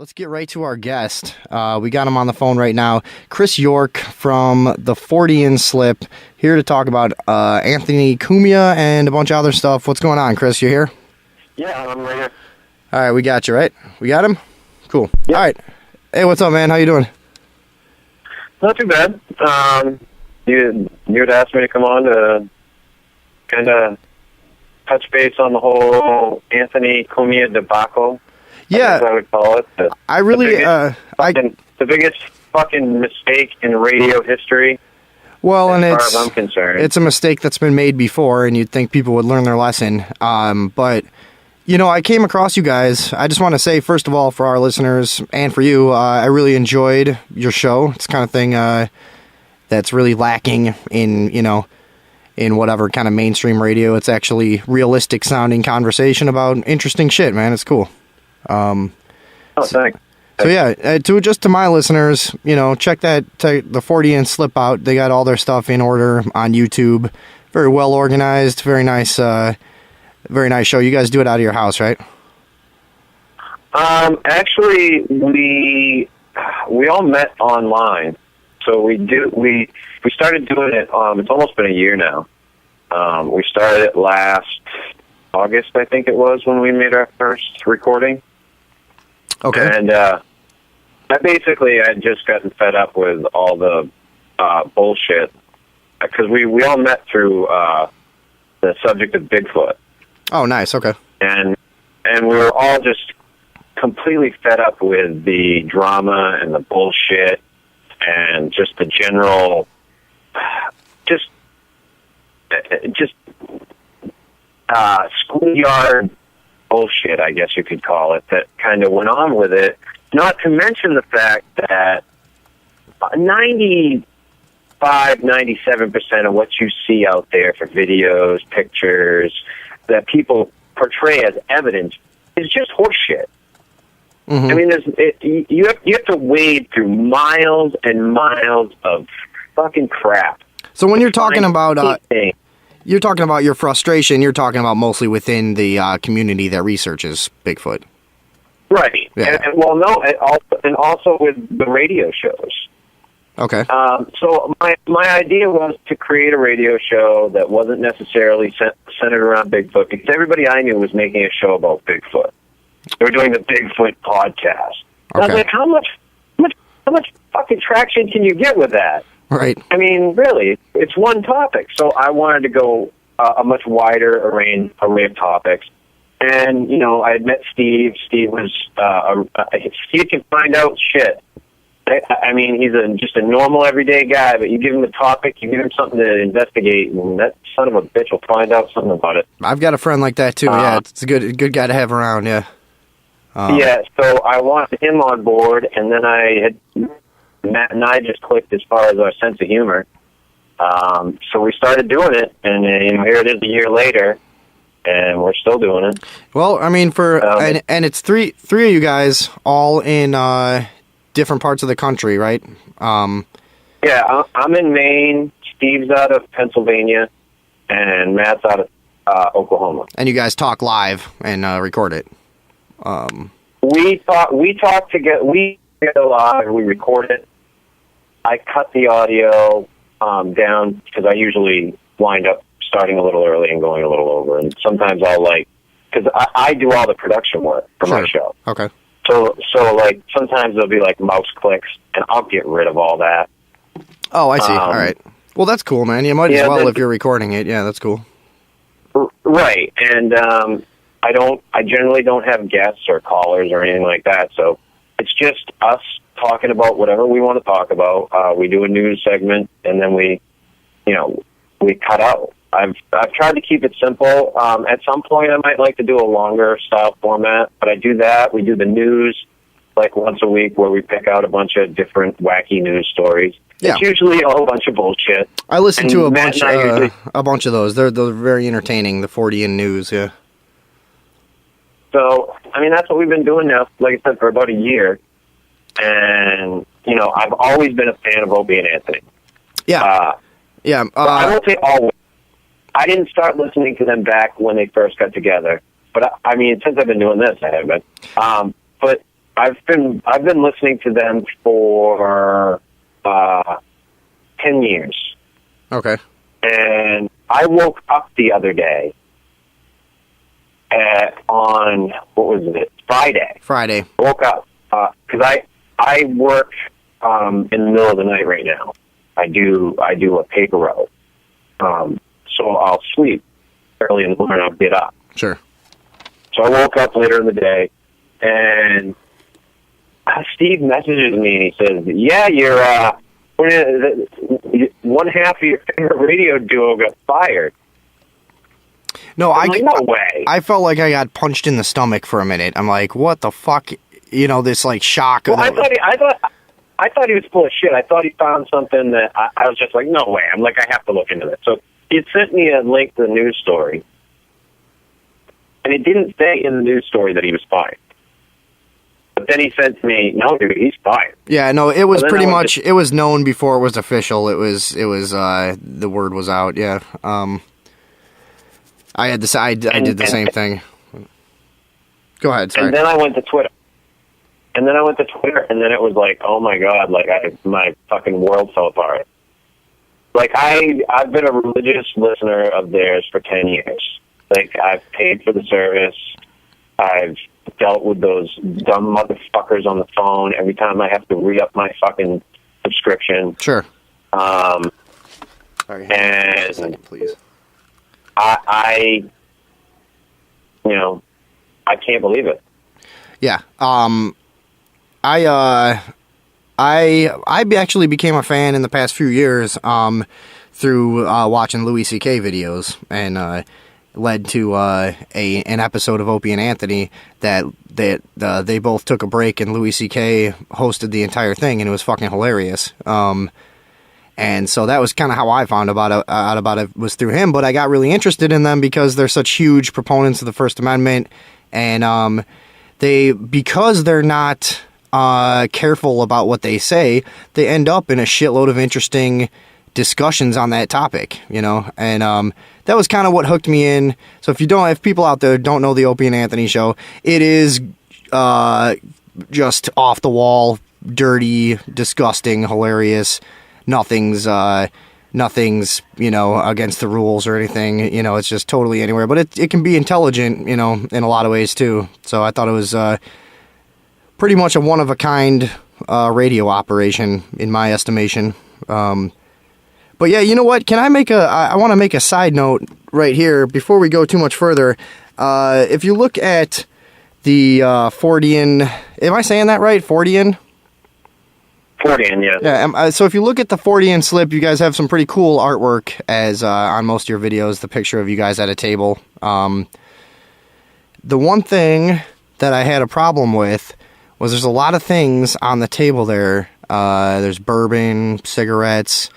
Let's get right to our guest. We got him on the phone right now. Chris York from the 40 and Slip, here to talk about Anthony Cumia and a bunch of other stuff. What's going on, Chris? You here? Yeah, I'm right here. All right, we got you, right? We got him? Cool. Yep. All right. Hey, what's up, man? How you doing? Not too bad. You had asked me to come on to kind of touch base on the whole Anthony Cumia debacle. Yeah, I would call it. The biggest fucking mistake in radio history. Well, and as far as I'm concerned, it's a mistake that's been made before, and you'd think people would learn their lesson. But you know, I came across you guys. I just want to say, first of all, for our listeners and for you, I really enjoyed your show. It's the kind of thing that's really lacking in whatever kind of mainstream radio. It's actually realistic sounding conversation about interesting shit, man. It's cool. Thanks. So yeah, to my listeners, check the 40 and Slip out. They got all their stuff in order on YouTube. Very well organized. Very nice show. You guys do it out of your house, right? Actually, we all met online. So we started doing it. It's almost been a year now. We started it last August, I think it was, when we made our first recording. Okay. And I had just gotten fed up with all the bullshit, because we all met through the subject of Bigfoot. Oh, nice. Okay. And we were all just completely fed up with the drama and the bullshit and just the general, just schoolyard bullshit, I guess you could call it, that kind of went on with it. Not to mention the fact that 97% of what you see out there for videos, pictures, that people portray as evidence is just horseshit. Mm-hmm. I mean, you have to wade through miles and miles of fucking crap. So when you're talking about your frustration, you're talking about mostly within the community that researches Bigfoot. Right. Yeah. And also with the radio shows. Okay. So my idea was to create a radio show that wasn't necessarily centered around Bigfoot, because everybody I knew was making a show about Bigfoot. They were doing the Bigfoot podcast. Okay. I was like, how much fucking traction can you get with that? Right. I mean, really, it's one topic. So I wanted to go a much wider array of topics. And, I had met Steve. Steve can find out shit. I mean, he's just a normal, everyday guy, but you give him a topic, you give him something to investigate, and that son of a bitch will find out something about it. I've got a friend like that, too. Yeah, it's a good guy to have around, yeah. So I wanted him on board, and then Matt and I just clicked as far as our sense of humor. So we started doing it, and here it is a year later, and we're still doing it. Well, I mean, and it's three of you guys, all in different parts of the country, right? Yeah, I'm in Maine. Steve's out of Pennsylvania, and Matt's out of Oklahoma. And you guys talk live and record it. We talk together. We get live. We record it. I cut the audio down, because I usually wind up starting a little early and going a little over. And sometimes because I do all the production work for my show. Okay. So sometimes there'll be mouse clicks, and I'll get rid of all that. Oh, I see. All right. Well, that's cool, man. You might as well if you're recording it. Yeah, that's cool. Right. And I generally don't have guests or callers or anything like that. So it's just us talking about whatever we want to talk about. We do a news segment, and then we cut out. I've tried to keep it simple. At some point, I might like to do a longer style format, but I do that. We do the news once a week, where we pick out a bunch of different wacky news stories. Yeah. It's usually a whole bunch of bullshit. I listen to a bunch of those. They're very entertaining. The 40 and news, yeah. So I mean, that's what we've been doing now, like I said, for about a year. And I've always been a fan of Opie and Anthony. Yeah. I won't say always. I didn't start listening to them back when they first got together. But, I mean, since I've been doing this, I haven't. But I've been listening to them for 10 years. Okay. And I woke up the other day on, what was it, Friday. Friday. I woke up, because I work in the middle of the night right now. I do a paper route. So I'll sleep early in the morning, I'll get up. Sure. So I woke up later in the day, and Steve messages me, and he says, yeah, you're, one half of your favorite radio duo got fired. No, no way. I felt like I got punched in the stomach for a minute. I'm like, what the fuck? You know, this like shock. Well, I thought he was full of shit. I thought he found something that I was just like, no way. I'm like, I have to look into this. So he sent me a link to the news story, and it didn't say in the news story that he was fired. But then he said to me, no, dude, he's fired. Yeah, no, it was pretty much, it was known before it was official. It was, the word was out, yeah. I did the same thing. Go ahead, sorry. And then I went to Twitter. And then it was like, oh my God, like my fucking world fell apart. Like I've been a religious listener of theirs for 10 years. Like I've paid for the service. I've dealt with those dumb motherfuckers on the phone every time I have to re-up my fucking subscription. Sure. Sorry, and a second, please. I can't believe it. Yeah. I actually became a fan in the past few years through watching Louis C.K. videos, and led to an episode of Opie and Anthony that they both took a break, and Louis C.K. hosted the entire thing, and it was fucking hilarious. And so that was kind of how I found out about it was through him. But I got really interested in them because they're such huge proponents of the First Amendment, and because they're not careful about what they say, they end up in a shitload of interesting discussions on that topic, you know, and that was kind of what hooked me in. So if people out there don't know the Opie and Anthony show, it is just off the wall, dirty, disgusting, hilarious. Nothing's against the rules or anything, you know, it's just totally anywhere, but it can be intelligent, you know, in a lot of ways too. So I thought it was pretty much a one-of-a-kind radio operation in my estimation. But yeah, you know what? I want to make a side note right here before we go too much further. If you look at the Fortean, am I saying that right? Fortean? Fortean, yeah. Yeah. So if you look at the Fortean slip, you guys have some pretty cool artwork as on most of your videos. The picture of you guys at a table. The one thing that I had a problem with was there's a lot of things on the table there. There's bourbon, cigarettes,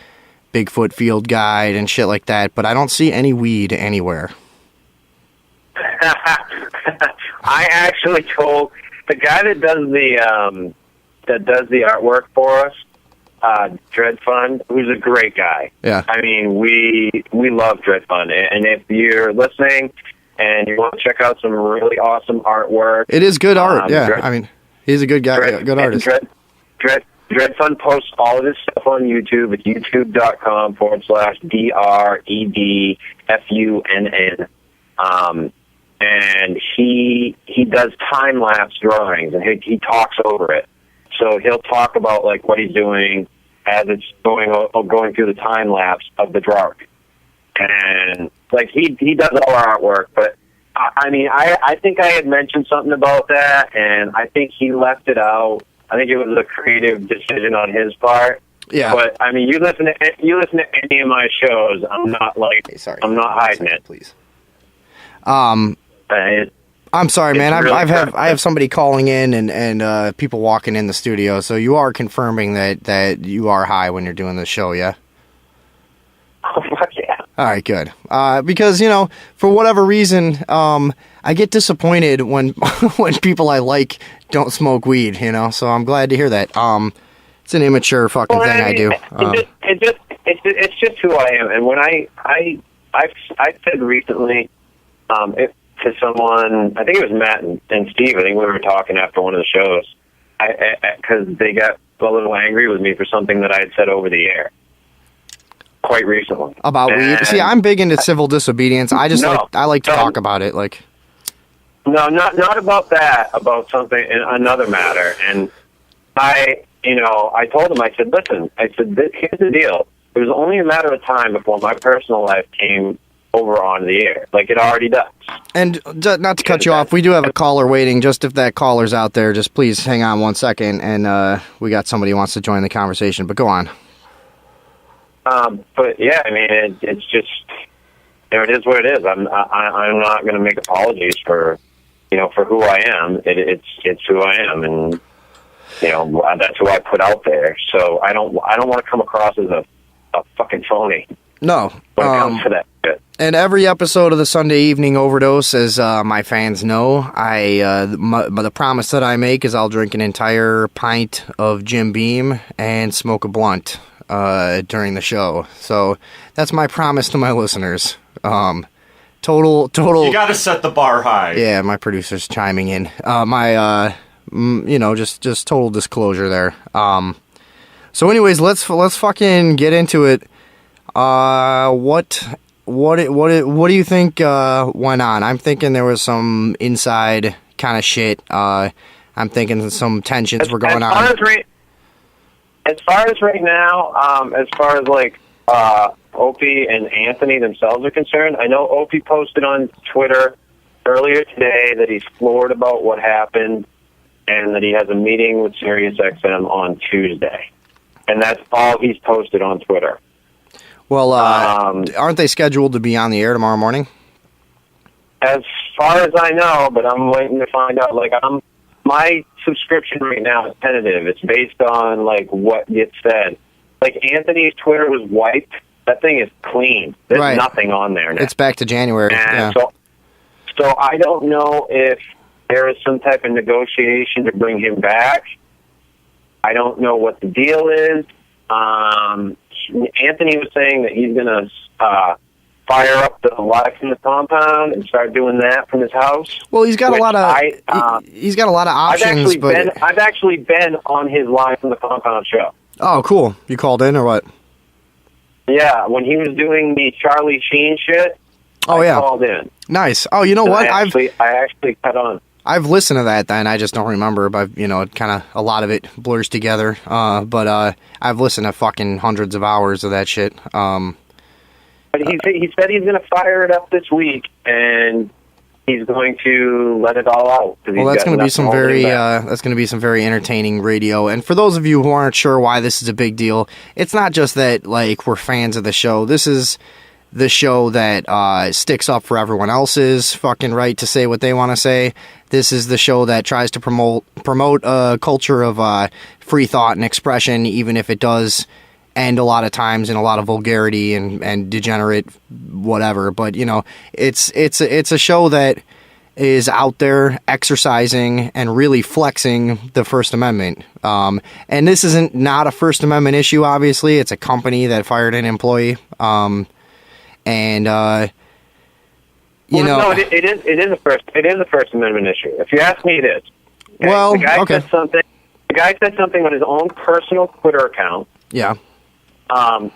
Bigfoot field guide, and shit like that, but I don't see any weed anywhere. I actually told the guy that does the artwork for us, Dread Fund, who's a great guy. Yeah. I mean, we love Dread Fund, and if you're listening and you want to check out some really awesome artwork, it is good art. Yeah, I mean, he's a good guy, good artist. Dread Fund posts all of his stuff on YouTube. It's youtube.com/DREDFUNN. And he does time-lapse drawings, and he talks over it. So he'll talk about like what he's doing as it's going through the time-lapse of the drawing. And like he does all our artwork, but I mean, I think I had mentioned something about that, and I think he left it out. I think it was a creative decision on his part. Yeah. But I mean, you listen to any of my shows, I'm not like, I'm not hiding it. Please. I'm sorry, man. I have somebody calling in and people walking in the studio. So you are confirming that you are high when you're doing the show, yeah? Oh, fuck yeah. All right, good. Because, you know, for whatever reason, I get disappointed when when people I like don't smoke weed, you know? So I'm glad to hear that. It's an immature fucking thing I do. It's just who I am. And when I said recently to someone, I think it was Matt and Steve, I think we were talking after one of the shows, because they got a little angry with me for something that I had said over the air quite recently. About weed? See, I'm big into civil disobedience. I just like to talk about it. Like, no, not about that. About something in another matter. And I told him. I said, listen. I said, here's the deal. It was only a matter of time before my personal life came over on the air, like it already does. And not to cut you off, we do have a caller waiting. Just if that caller's out there, just please hang on 1 second, and we got somebody who wants to join the conversation. But go on. But yeah, I mean, it's just, it is what it is. I'm not going to make apologies for who I am. It's who I am, and that's who I put out there. So I don't want to come across as a fucking phony. No. When it comes to that shit. And every episode of the Sunday Evening Overdose, as my fans know, the promise that I make is I'll drink an entire pint of Jim Beam and smoke a blunt during the show. So that's my promise to my listeners. Total. You got to set the bar high. Yeah, my producer's chiming in. Just total disclosure there. So, anyways, let's fucking get into it. What do you think went on? I'm thinking there was some inside kind of shit. I'm thinking some tensions were going on. As far as right now, as far as like Opie and Anthony themselves are concerned, I know Opie posted on Twitter earlier today that he's floored about what happened and that he has a meeting with SiriusXM on Tuesday. And that's all he's posted on Twitter. Well, aren't they scheduled to be on the air tomorrow morning? As far as I know, but I'm waiting to find out. Like, my subscription right now is tentative. It's based on like what gets said. Like, Anthony's Twitter was wiped. That thing is clean. There's nothing on there now. It's back to January. And yeah. So I don't know if there is some type of negotiation to bring him back. I don't know what the deal is. Anthony was saying that he's going to fire up the live from the compound and start doing that from his house. Well, he's got a lot of he's got a lot of options. I've actually been on his live from the compound show. Oh, cool! You called in or what? Yeah, when he was doing the Charlie Sheen shit. I called in. Nice. Oh, you know what? I actually cut on. I've listened to that, and I just don't remember, but, a lot of it blurs together. But I've listened to fucking hundreds of hours of that shit. But he said he's going to fire it up this week, and he's going to let it all out. Well, that's going to be some very entertaining radio. And for those of you who aren't sure why this is a big deal, it's not just that, like, we're fans of the show. This is the show that sticks up for everyone else's fucking right to say what they want to say. This is the show that tries to promote a culture of free thought and expression, even if it does end a lot of times in a lot of vulgarity and degenerate whatever. But it's a show that is out there exercising and really flexing the First Amendment. And this isn't not a First Amendment issue. Obviously, it's a company that fired an employee. It is a First Amendment issue. If you ask me, it is. Okay? Well, the guy said something on his own personal Twitter account. Yeah. And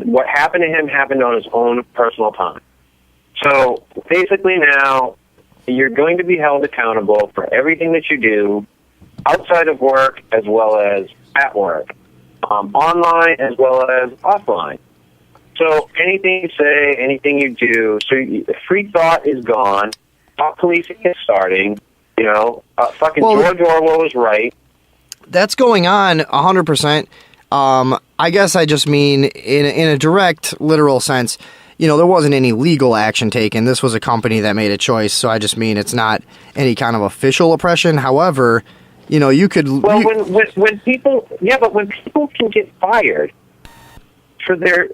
what happened to him happened on his own personal time. So basically, now you're going to be held accountable for everything that you do outside of work as well as at work, online as well as offline. So anything you say, anything you do, free thought is gone. Thought policing is starting. George Orwell was right. That's going on 100%. I guess I just mean in a direct, literal sense. There wasn't any legal action taken. This was a company that made a choice. So I just mean it's not any kind of official oppression. However, you could. Well, when people can get fired for their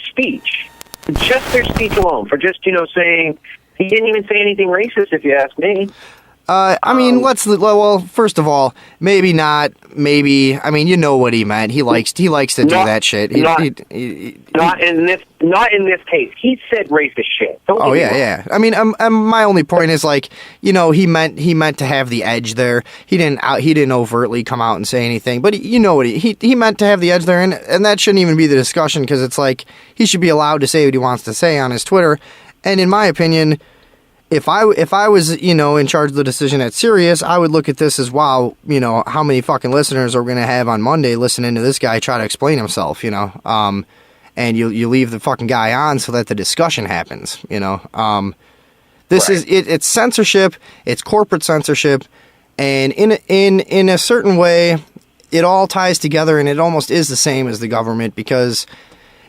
speech, just their speech alone, for just saying, he didn't even say anything racist, if you ask me. I mean, well, first of all, maybe not, maybe, I mean, you know what he meant. He likes to do that shit. Not in this case. He said racist shit. Yeah. I mean, my only point is, like, you know, he meant to have the edge there. He didn't overtly come out and say anything, but you know what he meant to have the edge there, and that shouldn't even be the discussion, because it's like, he should be allowed to say what he wants to say on his Twitter. And in my opinion, if I was, you know, in charge of the decision at Sirius, I would look at this as, wow, you know, how many fucking listeners are we going to have on Monday listening to this guy try to explain himself, you know? And you leave the fucking guy on so that the discussion happens, you know? This is it's censorship, it's corporate censorship, and in a certain way, it all ties together, and it almost is the same as the government, because,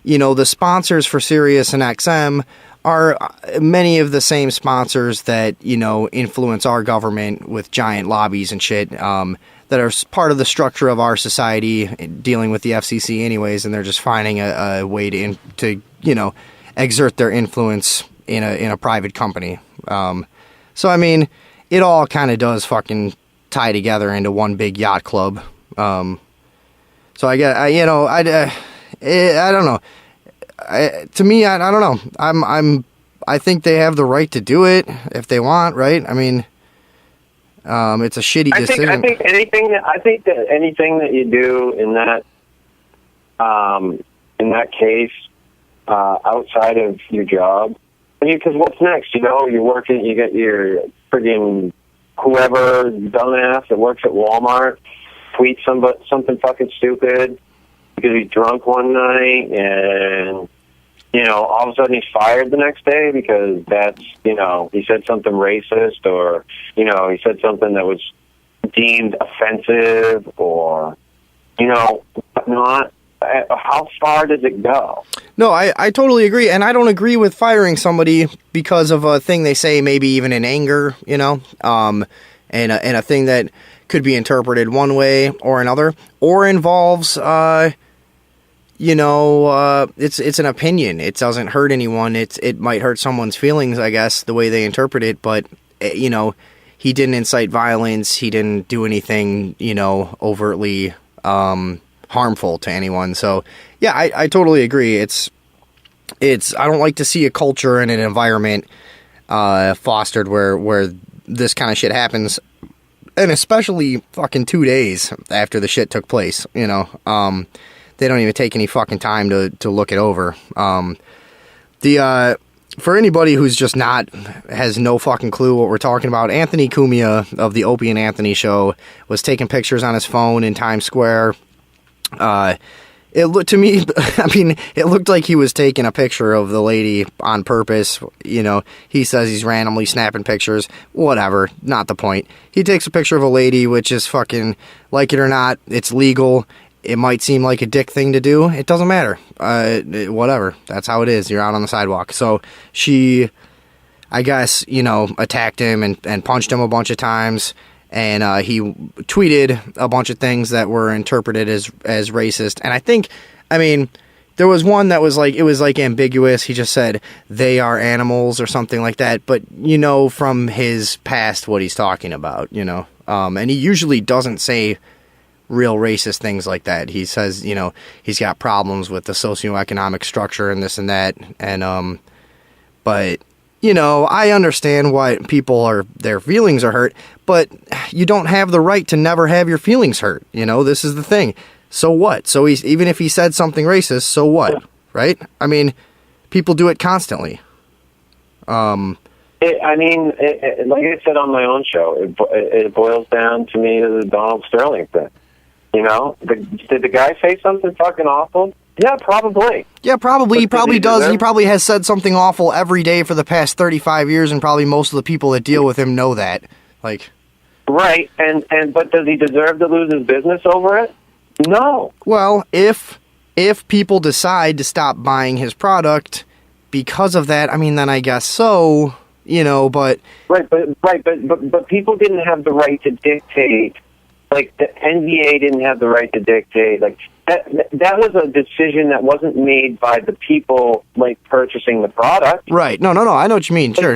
you know, the sponsors for Sirius and XM are many of the same sponsors that, you know, influence our government with giant lobbies and shit, that are part of the structure of our society, dealing with the FCC anyways, and they're just finding a way to you know, exert their influence in a private company. So I mean, it all kind of does fucking tie together into one big yacht club. So I don't know. To me, I don't know. I think they have the right to do it if they want, right? I mean, it's a shitty decision. I think anything that you do in that case, outside of your job, I mean, because what's next? You know, you're working, you get your friggin' whoever dumbass that works at Walmart tweets something fucking stupid because he's drunk one night, and, you know, all of a sudden he's fired the next day because that's, you know, he said something racist, or, you know, he said something that was deemed offensive, or, you know, whatnot. How far does it go? No, I totally agree, and I don't agree with firing somebody because of a thing they say, maybe even in anger, you know, and a thing that could be interpreted one way or another, or involves, you know, it's an opinion. It doesn't hurt anyone. It might hurt someone's feelings, I guess, the way they interpret it, but, you know, he didn't incite violence. He didn't do anything, you know, overtly harmful to anyone. So, yeah, I totally agree. It's I don't like to see a culture and an environment fostered where this kind of shit happens, and especially fucking 2 days after the shit took place, you know. They don't even take any fucking time to look it over. For anybody who's just has no fucking clue what we're talking about, Anthony Cumia of the Opie and Anthony Show was taking pictures on his phone in Times Square. It looked to me, I mean, it looked like he was taking a picture of the lady on purpose. You know, he says he's randomly snapping pictures. Whatever, not the point. He takes a picture of a lady, which is fucking, like it or not, it's legal. It might seem like a dick thing to do. It doesn't matter. Whatever. That's how it is. You're out on the sidewalk. So she, I guess, you know, attacked him and punched him a bunch of times. And he tweeted a bunch of things that were interpreted as racist. And I mean, there was one that was like, it was like ambiguous. He just said, they are animals or something like that. But you know from his past what he's talking about, you know. And he usually doesn't say real racist things like that. He says, you know, he's got problems with the socioeconomic structure and this and that. And, but, you know, I understand why their feelings are hurt, but you don't have the right to never have your feelings hurt. You know, this is the thing. So what? So even if he said something racist, so what? Right? I mean, people do it constantly. Like I said on my own show, it boils down to me to the Donald Sterling thing. You know, did the guy say something fucking awful? Yeah, probably. Yeah, probably. He probably does. He probably has said something awful every day for the past 35 years, and probably most of the people that deal with him know that. Like, right, but does he deserve to lose his business over it? No. Well, if people decide to stop buying his product because of that, I mean, then I guess so. You know, but right, but people didn't have the right to dictate like the NBA didn't have the right to dictate. Like that was a decision that wasn't made by the people like purchasing the product. Right. No. I know what you mean. Sure.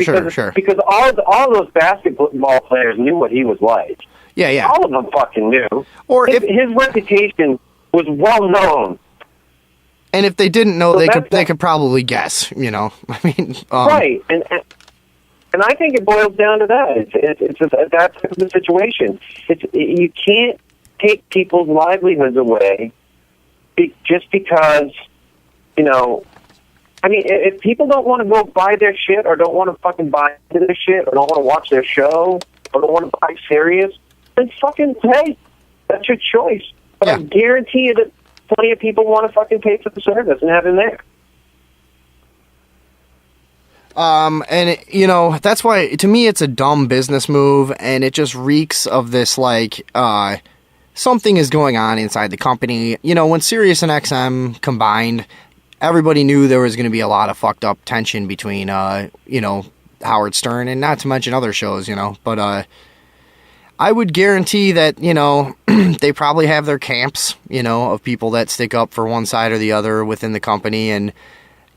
Because all those basketball players knew what he was like. Yeah. All of them fucking knew. Or his reputation was well known. And if they didn't know, they could probably guess. You know, I mean, right. And I think it boils down to that. It's that type of a situation. You can't take people's livelihoods away just because, you know. I mean, if people don't want to go buy their shit, or don't want to fucking buy into their shit, or don't want to watch their show, or don't want to buy Sirius, then fucking pay. That's your choice. But I guarantee you that plenty of people want to fucking pay for the service and have him there. And you know, that's why, to me, it's a dumb business move, and it just reeks of this, like, something is going on inside the company. You know, when Sirius and XM combined, everybody knew there was going to be a lot of fucked up tension between, you know, Howard Stern, and not to mention other shows, you know, but, I would guarantee that, you know, they probably have their camps, you know, of people that stick up for one side or the other within the company, and,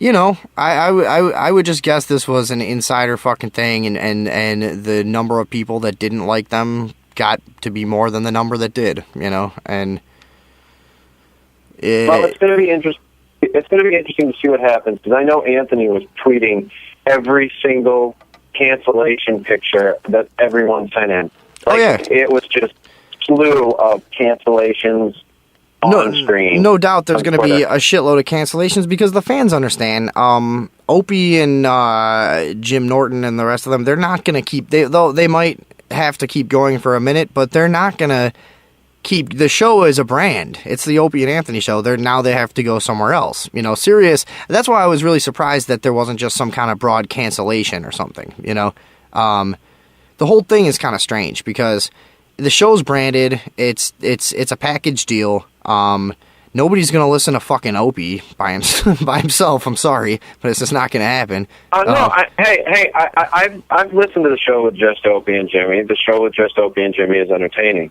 you know, I would just guess this was an insider fucking thing, and the number of people that didn't like them got to be more than the number that did, you know, and... Well, it's going to be interesting. It's going to be interesting to see what happens, because I know Anthony was tweeting every single cancellation picture that everyone sent in. Like, it was just slew of cancellations on screen. No doubt there's going to be a shitload of cancellations, because the fans understand. Opie and Jim Norton and the rest of them, they're not going to keep... They might have to keep going for a minute, but they're not going to keep... The show is a brand. It's the Opie and Anthony show. Now they have to go somewhere else. You know, Sirius... That's why I was really surprised that there wasn't just some kind of broad cancellation or something, you know? The whole thing is kind of strange, because the show's branded. It's a package deal. Nobody's gonna listen to fucking Opie by himself. I'm sorry, but it's just not gonna happen. I've listened to the show with just Opie and Jimmy. The show with just Opie and Jimmy is entertaining.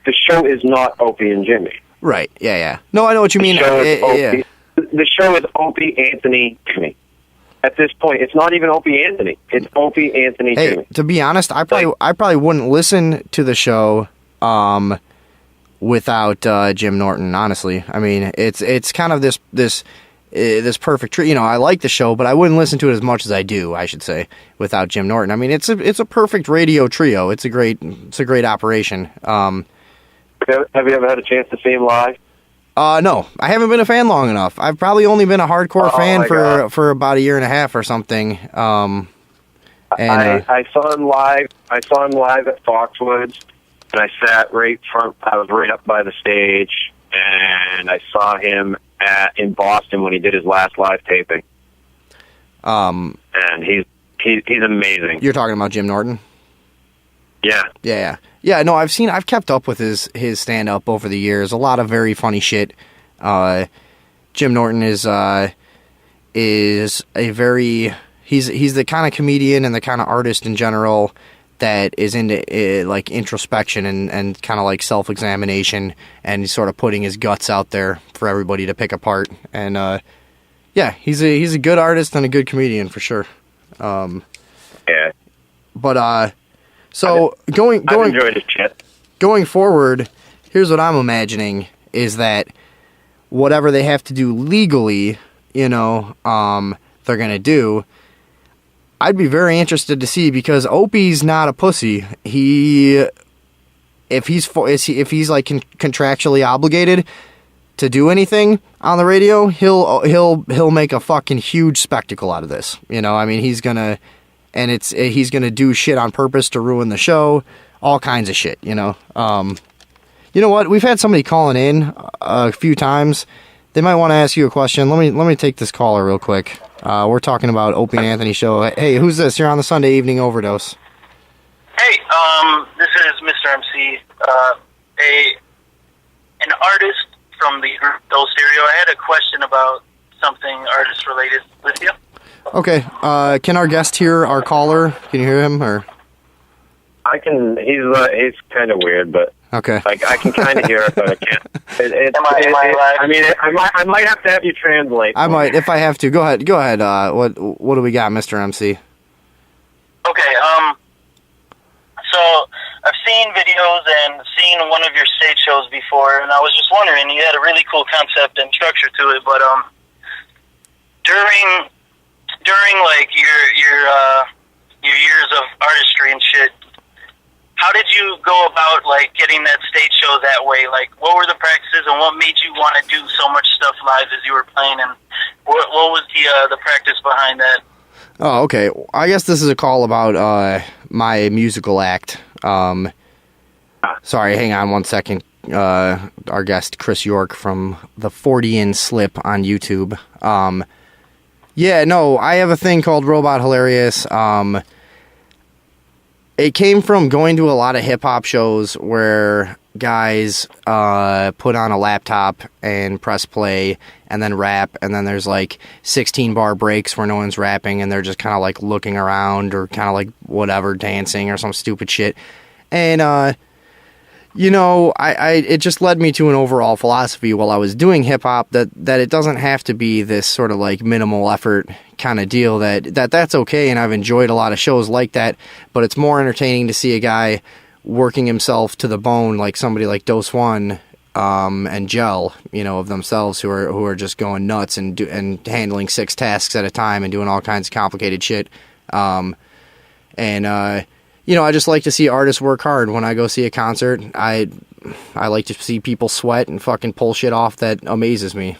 The show is not Opie and Jimmy. Right? Yeah. No, I know what you mean. The show is Opie, Anthony, Jimmy. At this point, it's not even Opie Anthony. It's Opie, Anthony, Jimmy. To be honest, I probably wouldn't listen to the show without Jim Norton. Honestly, I mean, it's kind of this perfect tree. You know, I like the show, but I wouldn't listen to it as much as I do, I should say, without Jim Norton. I mean, it's a perfect radio trio. It's a great operation. Have you ever had a chance to see him live? No, I haven't been a fan long enough. I've probably only been a hardcore fan for about a year and a half or something. I saw him live. I saw him live at Foxwoods, and I sat right front. I was right up by the stage, and I saw him in Boston when he did his last live taping. And he's amazing. You're talking about Jim Norton? Yeah. Yeah, no, I've kept up with his stand-up over the years. A lot of very funny shit. Jim Norton is a very... He's the kind of comedian and the kind of artist in general that is into like introspection and kind of like self-examination, and he's sort of putting his guts out there for everybody to pick apart. And yeah, he's a good artist and a good comedian for sure. Yeah. But so I've enjoyed his shit. Going forward, here's what I'm imagining is that whatever they have to do legally, you know, they're gonna do. I'd be very interested to see, because Opie's not a pussy. If he's like contractually obligated to do anything on the radio, he'll make a fucking huge spectacle out of this. You know, I mean, he's gonna do shit on purpose to ruin the show, all kinds of shit. You know, you know what? We've had somebody calling in a few times. They might want to ask you a question. Let me take this caller real quick. We're talking about Opie and Anthony show. Hey, who's this? You're on the Sunday Evening Overdose. Hey, this is Mr. MC, an artist from the group Dose Stereo. I had a question about something artist-related with you. Okay, can our guest hear our caller? Can you hear him, or? I can. He's kind of weird, but Okay. Like, I can kind of hear it, but I can't. Am I live? I mean, I might have to have you translate. I might, if I have to. Go ahead. What do we got, Mr. MC? Okay, so I've seen videos and seen one of your stage shows before, and I was just wondering, you had a really cool concept and structure to it, but during like your years of artistry and shit, how did you go about like getting that stage show that way? Like, what were the practices, and what made you want to do so much stuff live as you were playing, and what was the practice behind that? Oh, okay. I guess this is a call about my musical act. Sorry, hang on one second. Our guest, Chris York from the 40-in Slip on YouTube. Yeah, no, I have a thing called Robot Hilarious. It came from going to a lot of hip-hop shows where guys put on a laptop and press play and then rap, and then there's like 16-bar breaks where no one's rapping and they're just kind of like looking around or kind of like whatever, dancing or some stupid shit. And you know, it just led me to an overall philosophy while I was doing hip-hop that it doesn't have to be this sort of like minimal effort kind of deal, that's okay, and I've enjoyed a lot of shows like that, but it's more entertaining to see a guy working himself to the bone, like somebody like Dose One and Gel, you know, of themselves, who are just going nuts and handling 6 tasks at a time and doing all kinds of complicated shit. You know, I just like to see artists work hard. When I go see a concert, I like to see people sweat and fucking pull shit off that amazes me.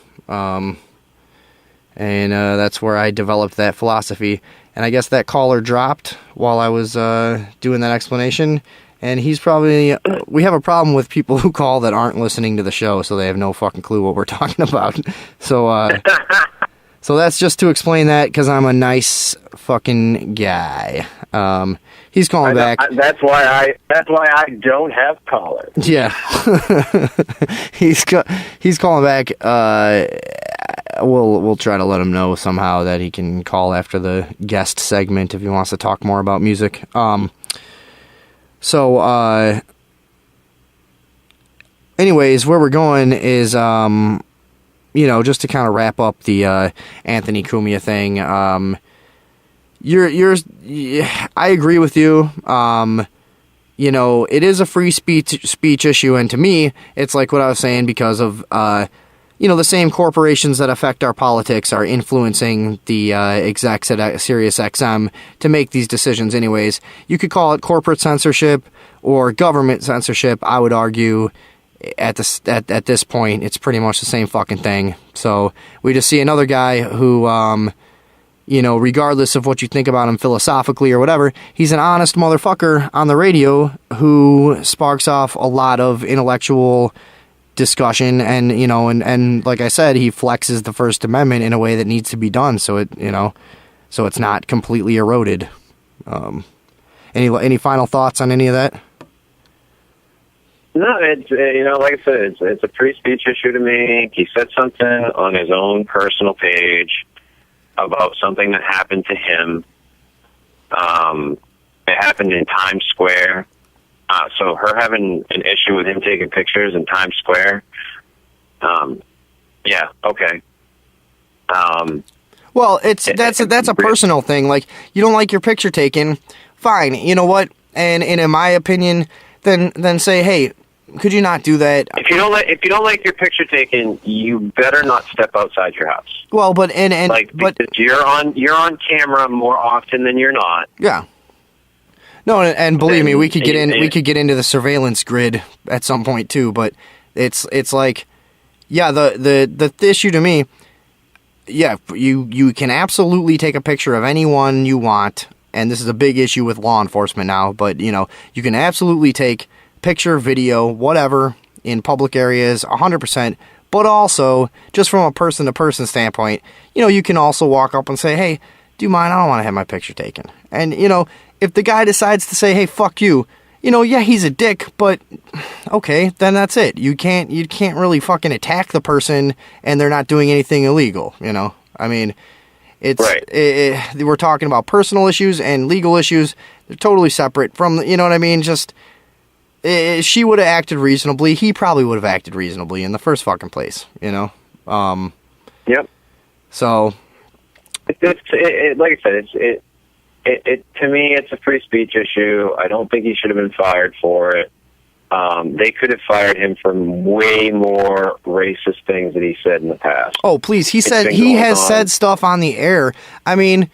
That's where I developed that philosophy. And I guess that caller dropped while I was doing that explanation. And he's probably... we have a problem with people who call that aren't listening to the show, so they have no fucking clue what we're talking about. So, so that's just to explain that, because I'm a nice fucking guy. He's calling back. That's why I don't have callers. Yeah. He's calling back. We'll try to let him know somehow that he can call after the guest segment if he wants to talk more about music. Anyways, where we're going is, you know, just to kind of wrap up the Anthony Cumia thing. I agree with you. You know, it is a free speech issue, and to me, it's like what I was saying, because of, you know, the same corporations that affect our politics are influencing the execs at Sirius XM to make these decisions anyways. You could call it corporate censorship or government censorship. I would argue at this point, it's pretty much the same fucking thing. So we just see another guy who, you know, regardless of what you think about him philosophically or whatever, he's an honest motherfucker on the radio who sparks off a lot of intellectual discussion, and, you know, and like I said, he flexes the First Amendment in a way that needs to be done, so it, you know, so it's not completely eroded. Any final thoughts on any of that? No, it's, you know, like I said, it's a free speech issue to me. He said something on his own personal page about something that happened to him. It happened in Times Square. So her having an issue with him taking pictures in Times Square, yeah, okay. Well, that's a personal thing. Like, you don't like your picture taken, fine. You know what? And in my opinion, then say, hey, could you not do that? If you don't like your picture taken, you better not step outside your house. Well, but you're on camera more often than you're not. Yeah. No, and believe me, we could get into the surveillance grid at some point too. But it's like, yeah, the issue to me, yeah, you can absolutely take a picture of anyone you want, and this is a big issue with law enforcement now. But you know, you can absolutely take picture, video, whatever in public areas, 100%. But also, just from a person-to-person standpoint, you know, you can also walk up and say, hey, do you mind? I don't want to have my picture taken. And, you know, if the guy decides to say, hey, fuck you, you know, yeah, he's a dick, but okay, then that's it. You can't really fucking attack the person and they're not doing anything illegal, you know? I mean, it's right. We're talking about personal issues and legal issues. They're totally separate from, you know what I mean? Just... she would have acted reasonably. He probably would have acted reasonably in the first fucking place, you know? Yep. So... Like I said, to me, it's a free speech issue. I don't think he should have been fired for it. They could have fired him for way more racist things that he said in the past. Oh, please. He has said stuff on the air. I mean,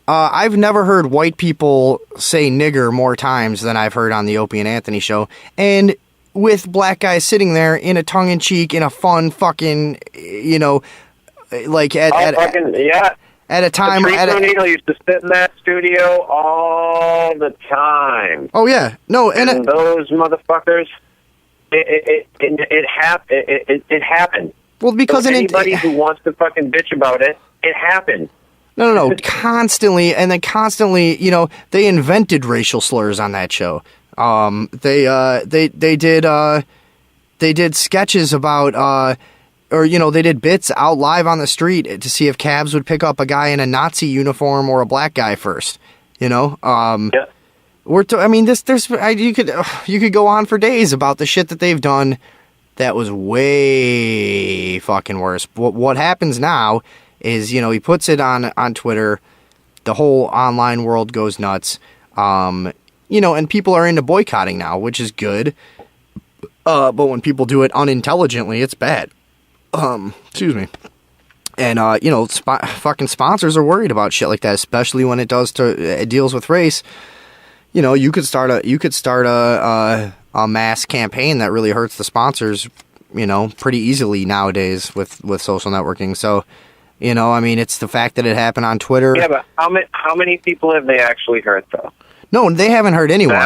I've never heard white people say nigger more times than I've heard on the Opie and Anthony show. And with black guys sitting there in a tongue-in-cheek, in a fun fucking, you know, like at a time... Patrice O'Neal used to sit in that studio all the time. Oh, yeah. No, and those motherfuckers, it happened. Well, because... So anybody who wants to fucking bitch about it, it happened. No. Constantly, and then constantly, you know, they invented racial slurs on that show. They did sketches about... or, you know, they did bits out live on the street to see if cabs would pick up a guy in a Nazi uniform or a black guy first, you know? Yeah. You could go on for days about the shit that they've done that was way fucking worse. What happens now is, you know, he puts it on Twitter, the whole online world goes nuts, you know, and people are into boycotting now, which is good, but when people do it unintelligently, it's bad. Excuse me. And, you know, fucking sponsors are worried about shit like that, especially when it deals with race. You know, you could start a mass campaign that really hurts the sponsors, you know, pretty easily nowadays with social networking. So, you know, I mean, it's the fact that it happened on Twitter. Yeah, but how many people have they actually hurt, though? No, they haven't hurt anyone.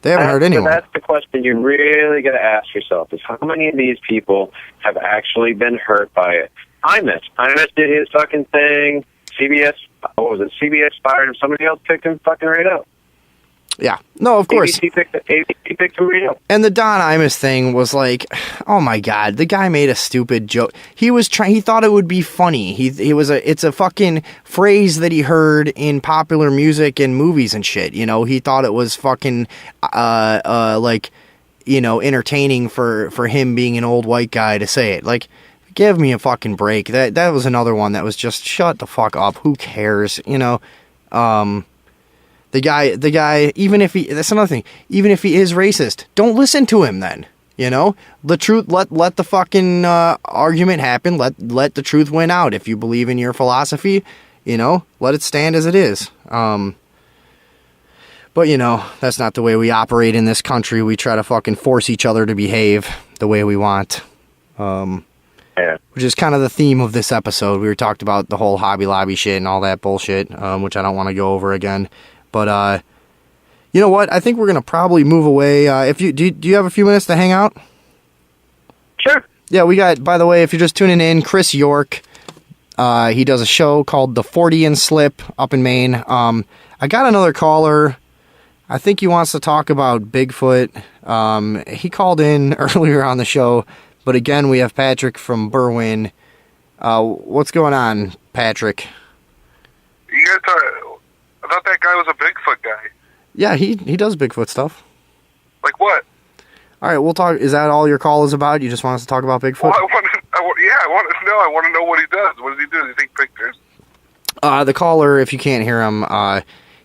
They haven't hurt anyone. That's the question you really got to ask yourself: is how many of these people have actually been hurt by it? Imus did his fucking thing. CBS, what was it? CBS fired him. Somebody else picked him fucking right up. Yeah. No, of course. ABC picked him right up. And the Don Imus thing was like, oh my god, the guy made a stupid joke. He thought it would be funny. It's a fucking phrase that he heard in popular music and movies and shit. You know, he thought it was fucking, like, you know, entertaining for him being an old white guy to say it. Like, give me a fucking break. That was another one that was just shut the fuck up. Who cares? You know, The guy, even if that's another thing, even if he is racist, don't listen to him then, you know? The truth, let the fucking argument happen, let the truth win out. If you believe in your philosophy, you know, let it stand as it is. But, you know, that's not the way we operate in this country. We try to fucking force each other to behave the way we want. Yeah. Which is kind of the theme of this episode. We talked about the whole Hobby Lobby shit and all that bullshit, which I don't want to go over again. But, you know what? I think we're going to probably move away. Do you have a few minutes to hang out? Sure. Yeah, we got, by the way, if you're just tuning in, Chris York, he does a show called The 40 and Slip up in Maine. I got another caller. I think he wants to talk about Bigfoot. He called in earlier on the show, but again, we have Patrick from Berwyn. What's going on, Patrick? You guys I thought that guy was a Bigfoot guy. Yeah, he does Bigfoot stuff. Like what? All right, we'll talk. Is that all your call is about? You just want us to talk about Bigfoot? Well, I want to know what he does. What does he do? Does he take pictures? The caller, if you can't hear him,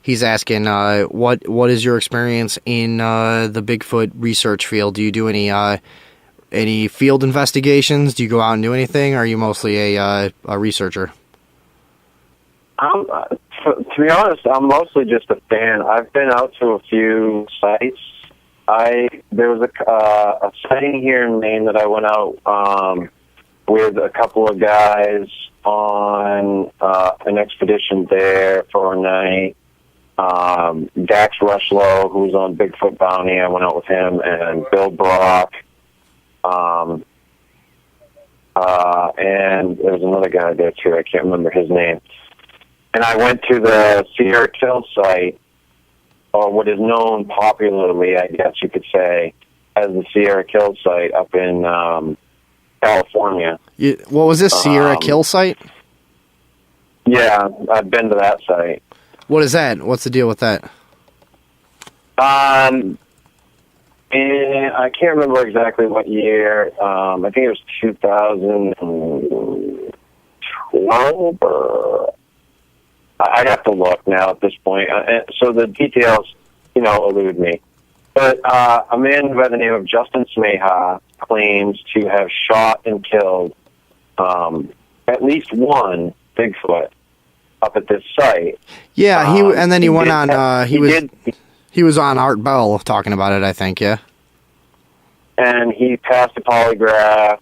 he's asking, what is your experience in the Bigfoot research field? Do you do any field investigations? Do you go out and do anything? Or are you mostly a researcher? To be honest, I'm mostly just a fan. I've been out to a few sites. There was a sighting here in Maine that I went out with a couple of guys on an expedition there for a night. Dax Rushlow, who was on Bigfoot Bounty, I went out with him, and Bill Brock. And there was another guy there too. I can't remember his name. And I went to the Sierra Kill site, or what is known popularly, I guess you could say, as the Sierra Kill site up in California. What was this, Sierra Kill site? Yeah, I've been to that site. What is that? What's the deal with that? And I can't remember exactly what year. I think it was 2012 or... I'd have to look now at this point. So the details, elude me. But a man by the name of Justin Smeha claims to have shot and killed at least one Bigfoot up at this site. Yeah, he went on. He was on Art Bell talking about it, I think. Yeah. And he passed a polygraph.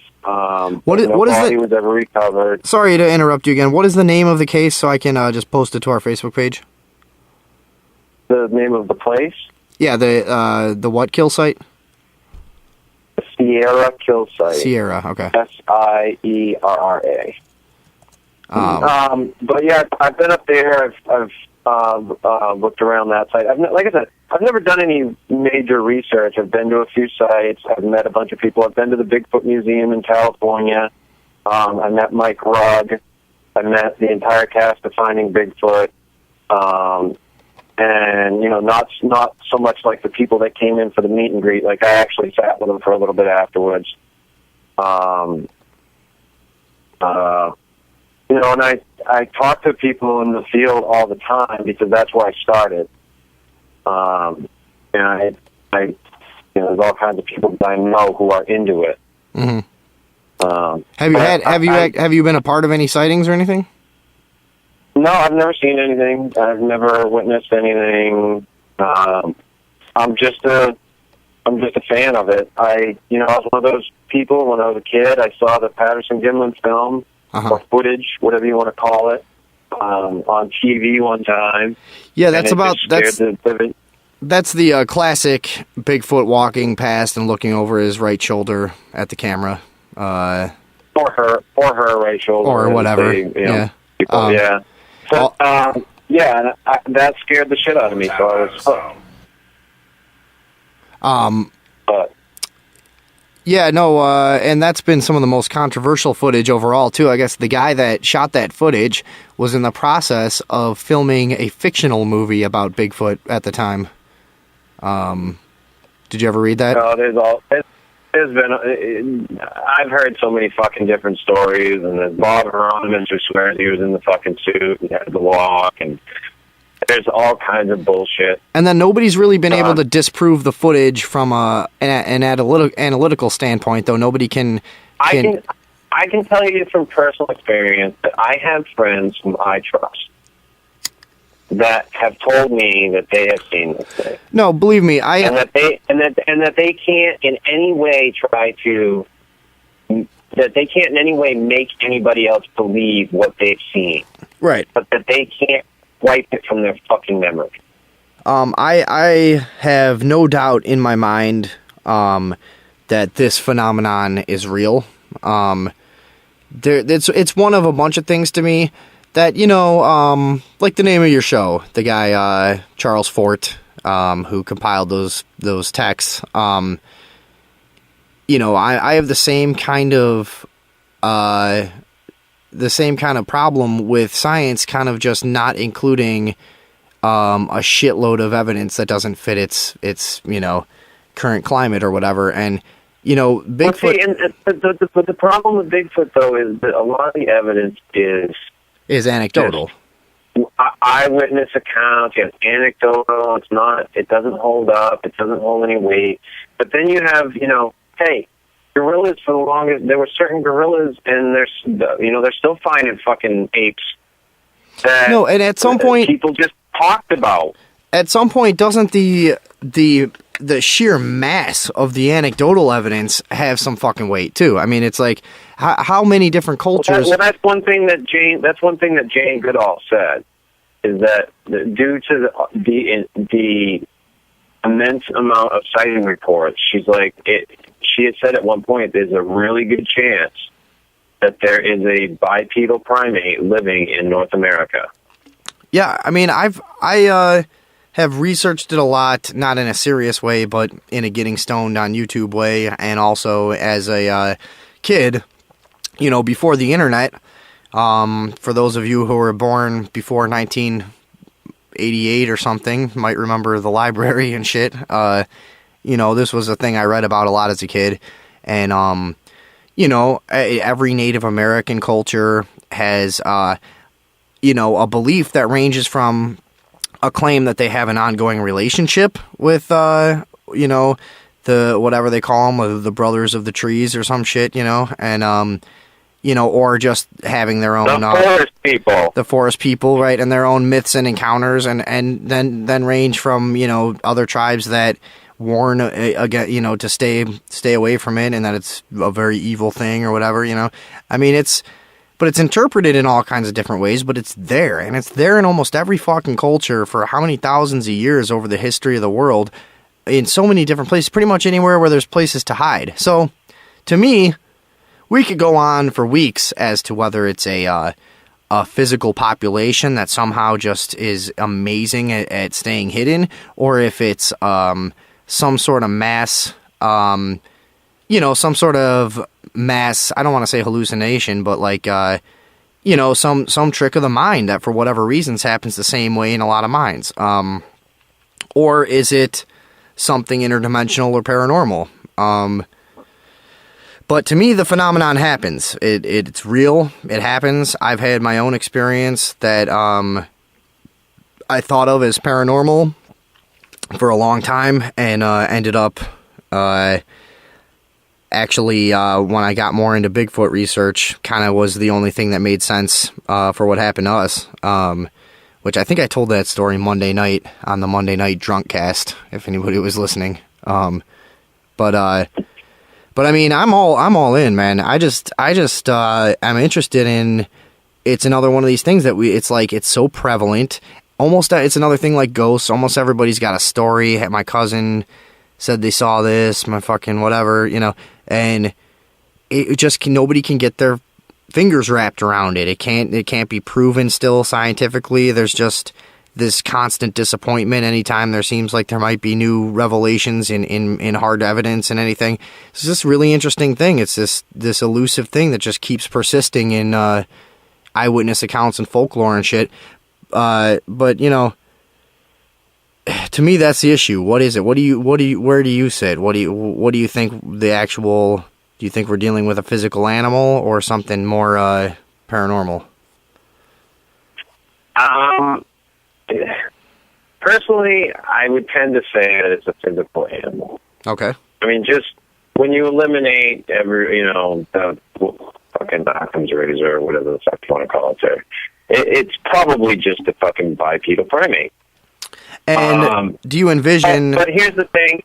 What is body was ever recovered. Sorry to interrupt you again. What is the name of the case so I can just post it to our Facebook page? The name of the place? Yeah, the what kill site? The Sierra Kill Site. Sierra, okay. Sierra. But yeah, I've been up there. I've looked around that site. Like I said, I've never done any major research. I've been to a few sites. I've met a bunch of people. I've been to the Bigfoot Museum in California. I met Mike Rugg. I met the entire cast of Finding Bigfoot. And not so much like the people that came in for the meet and greet. Like I actually sat with them for a little bit afterwards. And I talk to people in the field all the time because that's where I started. And there's all kinds of people that I know who are into it. Mm-hmm. Have you been a part of any sightings or anything? No, I've never seen anything. I've never witnessed anything. I'm just a fan of it. I was one of those people when I was a kid. I saw the Patterson-Gimlin film. Or footage, whatever you want to call it, on TV one time. Yeah, that's the classic Bigfoot walking past and looking over his right shoulder at the camera. Or her right shoulder. Or whatever. Yeah. People, yeah. But, and that scared the shit out of me, so I was hooked. But... Yeah, no, and that's been some of the most controversial footage overall, too. I guess the guy that shot that footage was in the process of filming a fictional movie about Bigfoot at the time. Did you ever read that? No, there's been... I've heard so many fucking different stories, and there's Bob Hieronymus who swears he was in the fucking suit and had the walk, and... There's all kinds of bullshit. And then nobody's really been able to disprove the footage from an analytical standpoint, though. Nobody can... I can tell you from personal experience that I have friends whom I trust that have told me that they have seen this thing. No, believe me, and that they can't in any way make anybody else believe what they've seen. Right. But that they can't wipe it from their fucking memory. I have no doubt in my mind that this phenomenon is real. It's one of a bunch of things to me that, like the name of your show, the guy Charles Fort, who compiled those texts. I have the same kind of problem with science kind of just not including a shitload of evidence that doesn't fit its current climate or whatever. And Bigfoot... But the problem with Bigfoot, though, is that a lot of the evidence is anecdotal. Eyewitness accounts, anecdotal. It doesn't hold up. It doesn't hold any weight. But then you have, hey, gorillas for the longest. There were certain gorillas, and they're still finding fucking apes. And at some point, people just talked about. At some point, doesn't the sheer mass of the anecdotal evidence have some fucking weight too? I mean, it's like how many different cultures. Well, that's one thing that Jane Goodall said, is that due to the immense amount of sighting reports, she's like she had said at one point, there's a really good chance that there is a bipedal primate living in North America. Yeah, I mean, I have researched it a lot, not in a serious way, but in a getting stoned on YouTube way, and also as a kid, before the internet. For those of you who were born before 1988 or something, might remember the library and shit. You know, this was a thing I read about a lot as a kid. And, you know, every Native American culture has, you know, a belief that ranges from a claim that they have an ongoing relationship with, you know, the whatever they call them, the brothers of the trees or some shit, you know, and you know, or just having their own the forest people, right, and their own myths and encounters, and then range from, you know, other tribes that warn again, you know, to stay away from it, and that it's a very evil thing or whatever, you know. I mean, it's interpreted in all kinds of different ways, but it's there, and it's there in almost every fucking culture for how many thousands of years over the history of the world, in so many different places, pretty much anywhere where there's places to hide. So, to me, we could go on for weeks as to whether it's a physical population that somehow just is amazing at staying hidden, or if it's some sort of mass, you know, some sort of mass, I don't want to say hallucination, but like, you know, some trick of the mind that for whatever reasons happens the same way in a lot of minds. Or is it something interdimensional or paranormal? But to me, the phenomenon happens. It's real. It happens. I've had my own experience that I thought of as paranormal for a long time, and ended up actually, when I got more into Bigfoot research, kind of was the only thing that made sense for what happened to us. Which I think I told that story Monday night on the Monday Night Drunk Cast, if anybody was listening. But I mean, I'm all in, man. I just I'm interested in. It's another one of these things that it's like, it's so prevalent. Almost, it's another thing like ghosts. Almost everybody's got a story. My cousin said they saw this, my fucking whatever, you know, and it just nobody can get their fingers wrapped around it. It can't be proven still scientifically. There's just this constant disappointment anytime there seems like there might be new revelations in hard evidence and anything. It's this really interesting thing. It's this elusive thing that just keeps persisting in eyewitness accounts and folklore and shit. But you know, to me, that's the issue. What is it? Where do you sit? What do you think the actual? Do you think we're dealing with a physical animal or something more paranormal? Personally, I would tend to say that it's a physical animal. Okay. I mean, just when you eliminate the fucking Occam's razor or whatever the fuck you want to call it there, it's probably just a fucking bipedal primate. And do you envision... But here's the thing.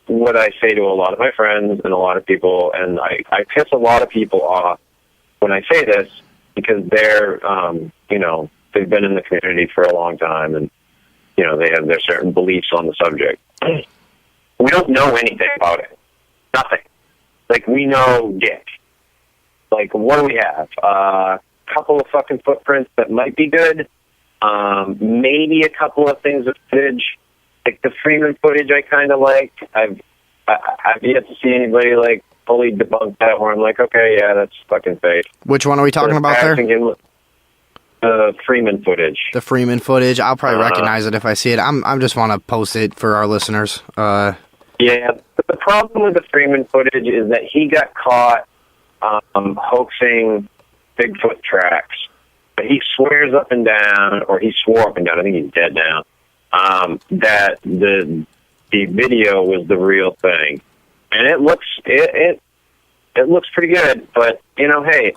What I say to a lot of my friends and a lot of people, and I piss a lot of people off when I say this, because they're, they've been in the community for a long time, and, you know, they have their certain beliefs on the subject. We don't know anything about it. Nothing. Like, we know dick. Like, what do we have? A couple of fucking footprints that might be good. Maybe a couple of things of footage. Like the Freeman footage I kind of like. I've yet to see anybody, like, fully debunk that where I'm like, okay, yeah, that's fucking fake. Which one are we talking about there? The Freeman footage. The Freeman footage. I'll probably recognize it if I see it. I'm just want to post it for our listeners. Yeah, the problem with the Freeman footage is that he got caught hoaxing Bigfoot tracks. But he swears up and down, or he swore up and down, I think he's dead now, that the video was the real thing. And it looks pretty good, but, you know, hey,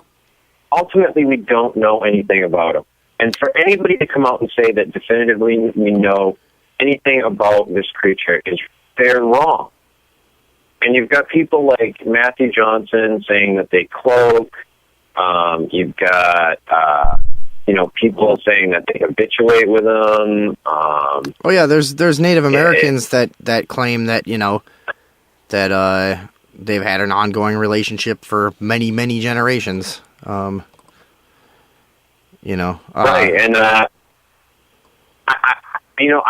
ultimately we don't know anything about him. And for anybody to come out and say that definitively we know anything about this creature, they're wrong. And you've got people like Matthew Johnson saying that they cloak. You've got, people saying that they habituate with them. Oh yeah, there's Native Americans that claim that, you know, that they've had an ongoing relationship for many, many generations. Right, and I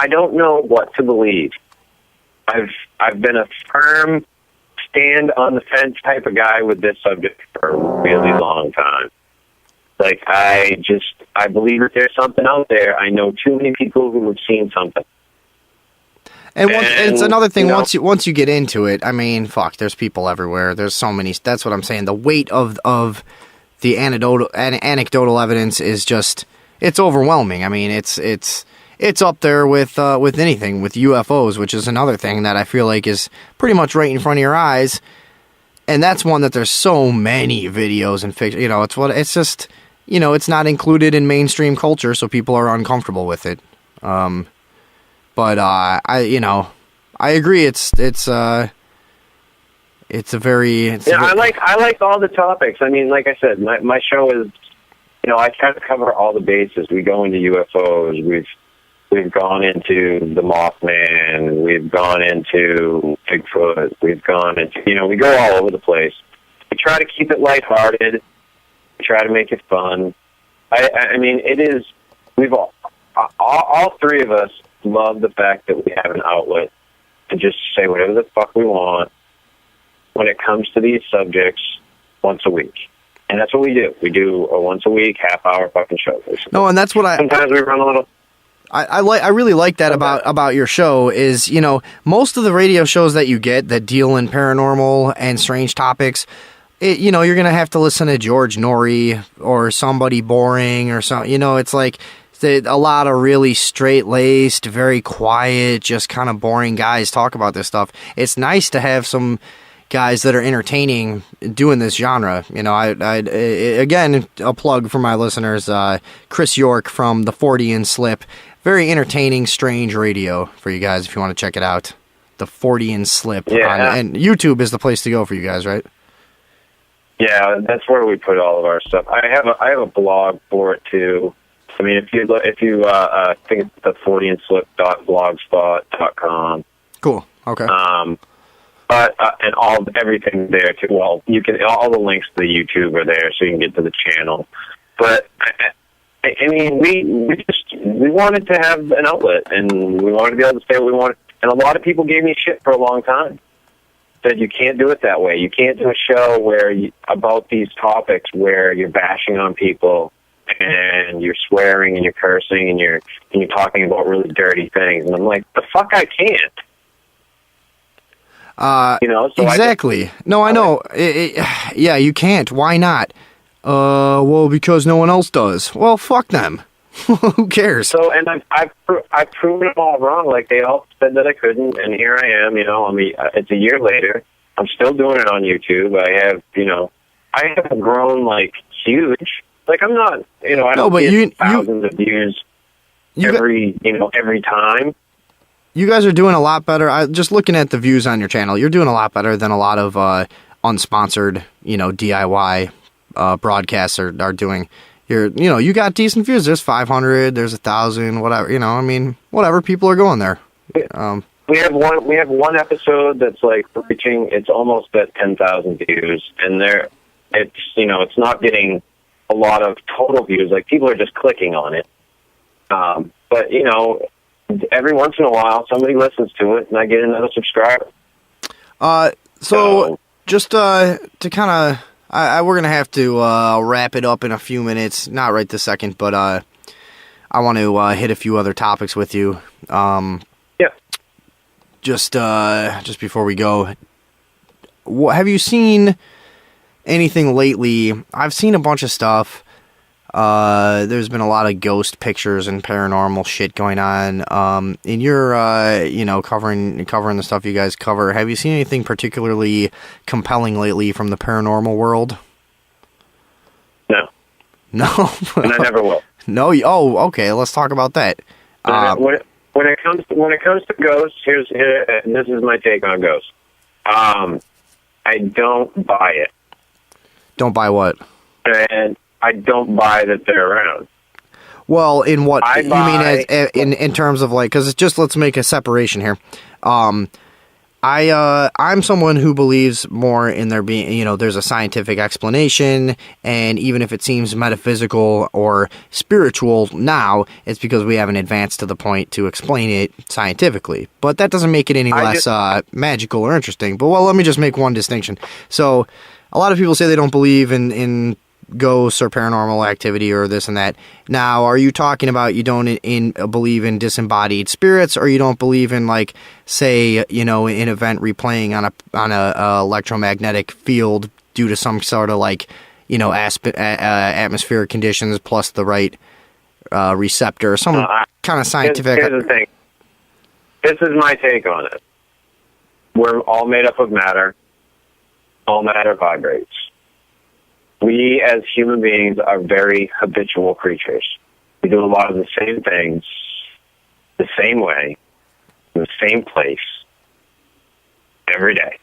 don't know what to believe. I've been a firm stand on the fence type of guy with this subject for a really long time. Like, I believe that there's something out there. I know too many people who have seen something. And it's another thing. You know, Once you get into it, I mean, fuck. There's people everywhere. There's so many. That's what I'm saying. The weight of the anecdotal evidence is just, it's overwhelming. I mean, it's up there with anything, with UFOs, which is another thing that I feel like is pretty much right in front of your eyes. And that's one that there's so many videos and fiction. You know, it's just, you know, it's not included in mainstream culture, so people are uncomfortable with it. But I agree. It's a very. I like all the topics. I mean, like I said, my show is, you know, I try to cover all the bases. We go into UFOs. We've gone into the Mothman. We've gone into Bigfoot. We've gone into, you know, we go all over the place. We try to keep it lighthearted. We try to make it fun. I mean, it is. We've all three of us love the fact that we have an outlet to just say whatever the fuck we want when it comes to these subjects once a week. And that's what we do. We do a once a week, half-hour fucking show. Basically. No, and that's what sometimes we run a little. I really like that about your show is, you know, most of the radio shows that you get that deal in paranormal and strange topics, you know, you're going to have to listen to George Norrie or somebody boring or something. You know, it's like a lot of really straight-laced, very quiet, just kind of boring guys talk about this stuff. It's nice to have some guys that are entertaining doing this genre. You know, again, a plug for my listeners, Chris York from the 40 and Slip. Very entertaining, strange radio for you guys if you want to check it out. The 40 and Slip. Yeah. And YouTube is the place to go for you guys, right? Yeah, that's where we put all of our stuff. I have a blog for it too. I mean, if you think it's the 40andslip.blogspot.com. Cool. Okay. But and everything there too. Well, you can all the links to the YouTube are there, so you can get to the channel. But I mean, we wanted to have an outlet, and we wanted to be able to say what we wanted. And a lot of people gave me shit for a long time. Said you can't do it that way. You can't do a show about these topics where you're bashing on people and you're swearing and you're cursing and you're talking about really dirty things. And I'm like, the fuck, I can't. You know, so exactly. No, I know. Yeah, you can't. Why not? Well, because no one else does. Well, fuck them. Who cares? So, and I've proven them all wrong. Like, they all said that I couldn't, and here I am. You know, I mean, it's a year later. I'm still doing it on YouTube. I have grown like huge. Like, I'm not, you know, I don't get thousands of views every time. You guys are doing a lot better. Just looking at the views on your channel, you're doing a lot better than a lot of unsponsored, you know, DIY broadcasts are doing. You got decent views. There's 500, there's 1,000, whatever. You know, I mean, whatever. People are going there. We have one episode that's like reaching. It's almost at 10,000 views, and it's not getting a lot of total views. Like, people are just clicking on it. But you know, every once in a while, somebody listens to it, and I get another subscriber. So just to kind of. We're going to have to wrap it up in a few minutes. Not right this second, but I want to hit a few other topics with you. Yeah. Just before we go, have you seen anything lately? I've seen a bunch of stuff. There's been a lot of ghost pictures and paranormal shit going on. In your, covering the stuff you guys cover, have you seen anything particularly compelling lately from the paranormal world? No. No? And I never will. No? Oh, okay. Let's talk about that. When it comes to ghosts, this is my take on ghosts. I don't buy it. Don't buy what? And I don't buy that they're around. Well, in what you mean in terms of, like, because it's just, let's make a separation here. I'm someone who believes more in there being, you know, there's a scientific explanation, and even if it seems metaphysical or spiritual now, it's because we haven't advanced to the point to explain it scientifically. But that doesn't make it any less magical or interesting. But, well, let me just make one distinction. So, a lot of people say they don't believe in ghosts or paranormal activity or this and that. Now, are you talking about you don't believe in disembodied spirits, or you don't believe in, like, say, you know, an event replaying on a electromagnetic field due to some sort of, like, you know, atmospheric conditions plus the right receptor, some kind of scientific... Here's the thing. This is my take on it. We're all made up of matter. All matter vibrates. We, as human beings, are very habitual creatures. We do a lot of the same things, the same way, in the same place, every day.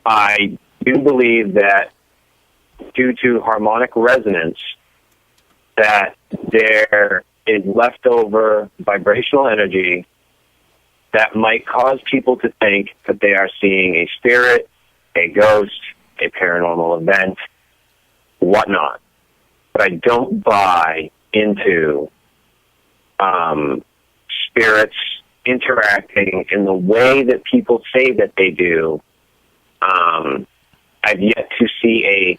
I do believe that due to harmonic resonance, that there is leftover vibrational energy that might cause people to think that they are seeing a spirit, a ghost, a paranormal event, whatnot. But I don't buy into spirits interacting in the way that people say that they do. I've yet to see a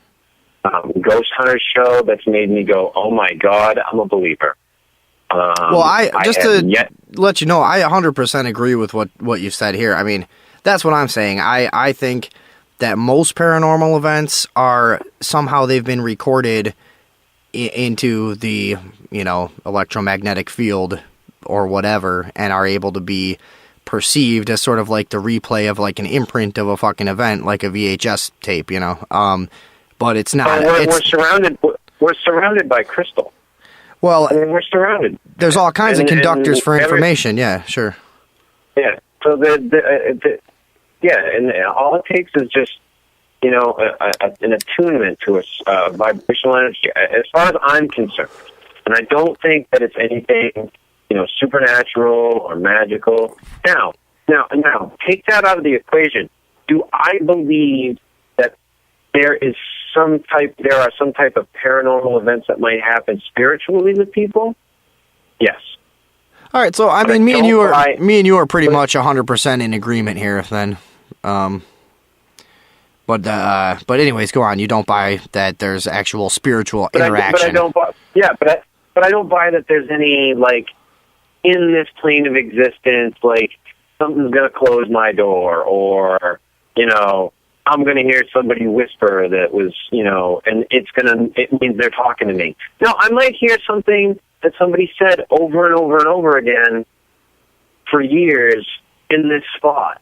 ghost hunter show that's made me go, oh my God, I'm a believer. Well, let you know, I 100% agree with what you said here. I mean, that's what I'm saying. I think that most paranormal events are somehow they've been recorded into the, you know, electromagnetic field or whatever, and are able to be perceived as sort of like the replay of like an imprint of a fucking event, like a VHS tape, you know. But it's not. We're surrounded by crystal. Well, I mean, we're surrounded. There's all kinds of conductors for information. Yeah, sure. Yeah. So and all it takes is just, you know, an attunement to a vibrational energy. As far as I'm concerned, and I don't think that it's anything, you know, supernatural or magical. Now, take that out of the equation. Do I believe that there are some type of paranormal events that might happen spiritually with people? Yes. All right, so I mean, me and you are pretty much 100% in agreement here. Then, but anyways, go on. You don't buy that there's actual spiritual interaction. I don't buy that there's any, like, in this plane of existence, like something's gonna close my door, or, you know, I'm going to hear somebody whisper that was, you know, and it means they're talking to me. No, I might hear something that somebody said over and over and over again for years in this spot.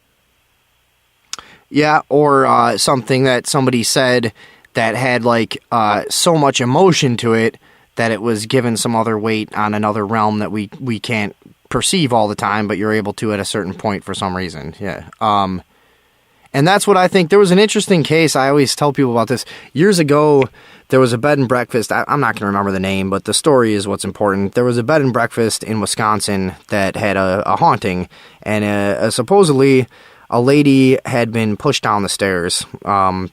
Yeah, or something that somebody said that had, like, so much emotion to it that it was given some other weight on another realm that we can't perceive all the time, but you're able to at a certain point for some reason. Yeah. And that's what I think. There was an interesting case. I always tell people about this. Years ago, there was a bed and breakfast. I'm not going to remember the name, but the story is what's important. There was a bed and breakfast in Wisconsin that had a haunting, and supposedly a lady had been pushed down the stairs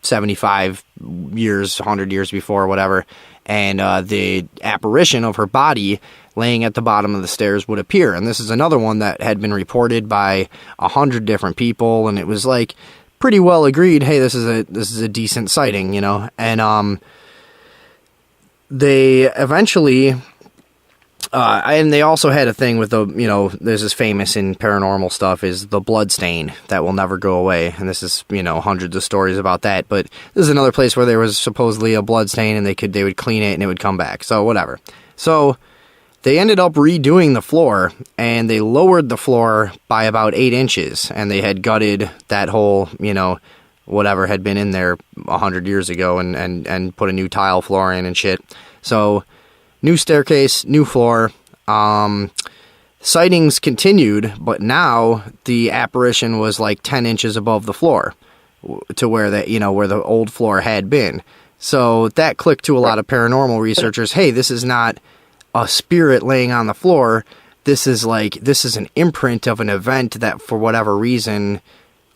75 years, 100 years before, whatever, and the apparition of her body laying at the bottom of the stairs would appear. And this is another one that had been reported by 100 different people, and it was like pretty well agreed, hey, this is a decent sighting, you know. And they eventually and they also had a thing with the, you know, there's this famous in paranormal stuff is the blood stain that will never go away, and this is, you know, hundreds of stories about that. But this is another place where there was supposedly a blood stain, and they would clean it and it would come back. So whatever. So they ended up redoing the floor, and they lowered the floor by about 8 inches, and they had gutted that whole, you know, whatever had been in there 100 years ago, and put a new tile floor in and shit. So new staircase, new floor. Sightings continued, but now the apparition was like 10 inches above the floor to where that, you know, where the old floor had been. So that clicked to a lot of paranormal researchers. Hey, this is not a spirit laying on the floor. This is an imprint of an event that for whatever reason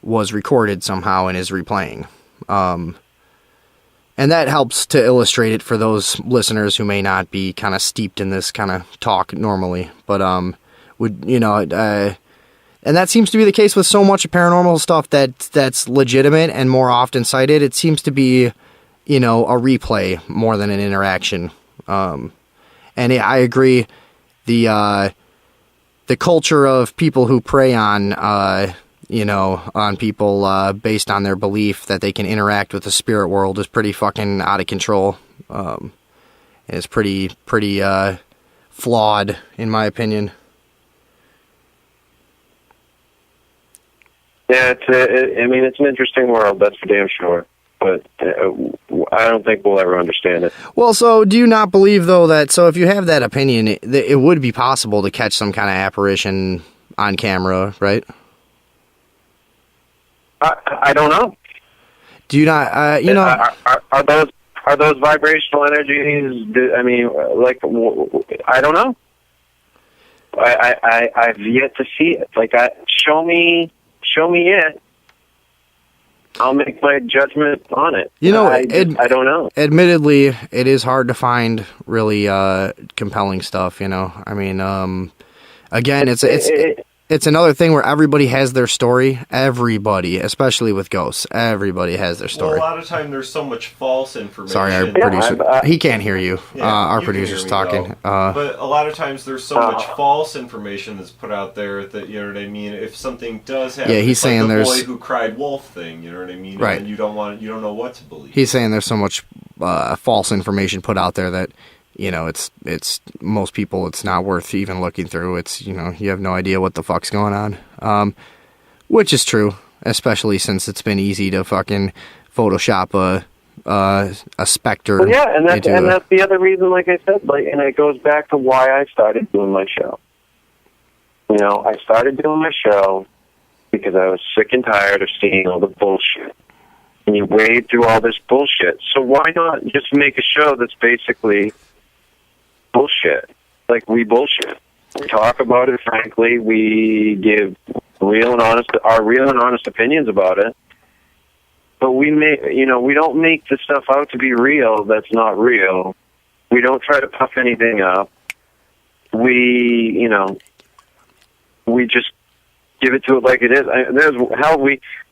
was recorded somehow and is replaying. And that helps to illustrate it for those listeners who may not be kind of steeped in this kind of talk normally. But, and that seems to be the case with so much paranormal stuff that's legitimate and more often cited. It seems to be, a replay more than an interaction. And I agree. The culture of people who prey on, on people based on their belief that they can interact with the spirit world is pretty fucking out of control. And it's pretty flawed, in my opinion. Yeah, it's an interesting world, that's for damn sure. But I don't think we'll ever understand it. Well, so do you not believe, though, that, so if you have that opinion, it would be possible to catch some kind of apparition on camera, right? I don't know. Do you not, Are those vibrational energies, I don't know. I've yet to see it. Show me it. I'll make my judgment on it. I don't know. Admittedly, it is hard to find really compelling stuff. Again, it's another thing where everybody has their story. Everybody, especially with ghosts, everybody has their story. Well, a lot of time there's so much false information. Sorry, our producer. He can't hear you. Our producer's talking. But a lot of times there's so much false information that's put out there that, you know what I mean, if something does happen, he's it's saying like the there's boy who cried wolf thing, you know what I mean? Right. And you don't know what to believe. He's saying there's so much false information put out there that it's most people, it's not worth even looking through. It's, you have no idea what the fuck's going on. Which is true, especially since it's been easy to fucking Photoshop a specter. Well, yeah, and that's the other reason, like I said, and it goes back to why I started doing my show. I started doing my show because I was sick and tired of seeing all the bullshit. And you wade through all this bullshit. So why not just make a show that's basically bullshit? We bullshit. We talk about it frankly. We give real and honest opinions about it. But we don't make the stuff out to be real that's not real. We don't try to puff anything up. We just give it to it like it is.